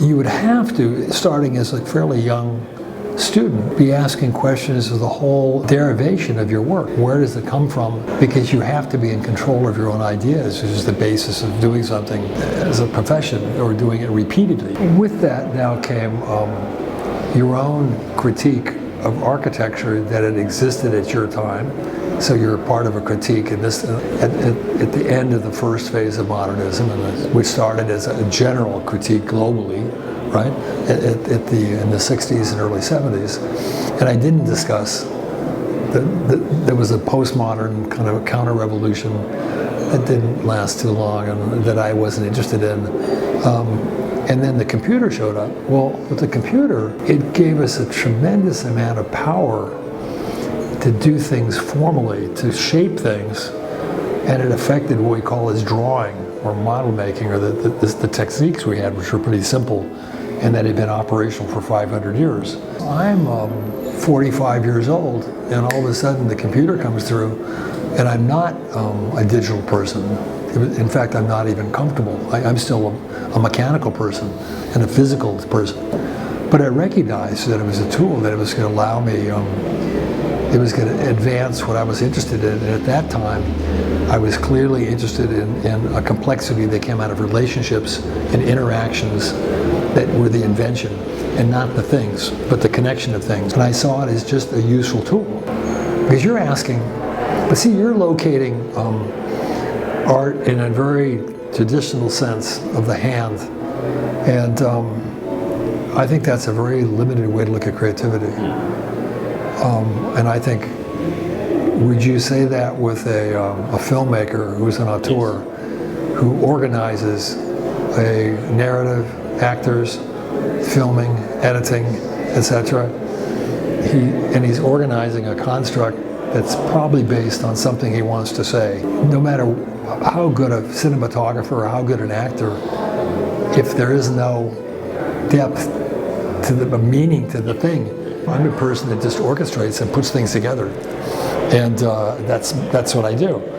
you would have to, starting as a fairly young student, be asking questions of the whole derivation of your work. Where does it come from? Because you have to be in control of your own ideas, which is the basis of doing something as a profession or doing it repeatedly. With that now came your own critique of architecture that had existed at your time. So you're part of a critique in this, at the end of the first phase of modernism, which started as a general critique globally, right, in the 60s and early 70s. And I didn't discuss there was a postmodern kind of counter-revolution that didn't last too long and that I wasn't interested in. And then the computer showed up. Well, with the computer, it gave us a tremendous amount of power to do things formally, to shape things, and it affected what we call as drawing or model making, or the techniques we had, which were pretty simple, and that had been operational for 500 years. I'm 45 years old, and all of a sudden the computer comes through, and I'm not a digital person. In fact, I'm not even comfortable. I'm still a mechanical person and a physical person. But I recognized that it was a tool, that it was going to allow me, it was going to advance what I was interested in. And at that time, I was clearly interested in a complexity that came out of relationships and interactions that were the invention, and not the things, but the connection of things. And I saw it as just a useful tool. Because you're asking, but see, you're locating art in a very traditional sense of the hand. And I think that's a very limited way to look at creativity. And I think, would you say that with a filmmaker who's an auteur, who organizes a narrative, actors, filming, editing, etc. And he's organizing a construct that's probably based on something he wants to say. No matter how good a cinematographer or how good an actor, if there is no depth to the meaning to the thing, I'm a person that just orchestrates and puts things together. And that's what I do.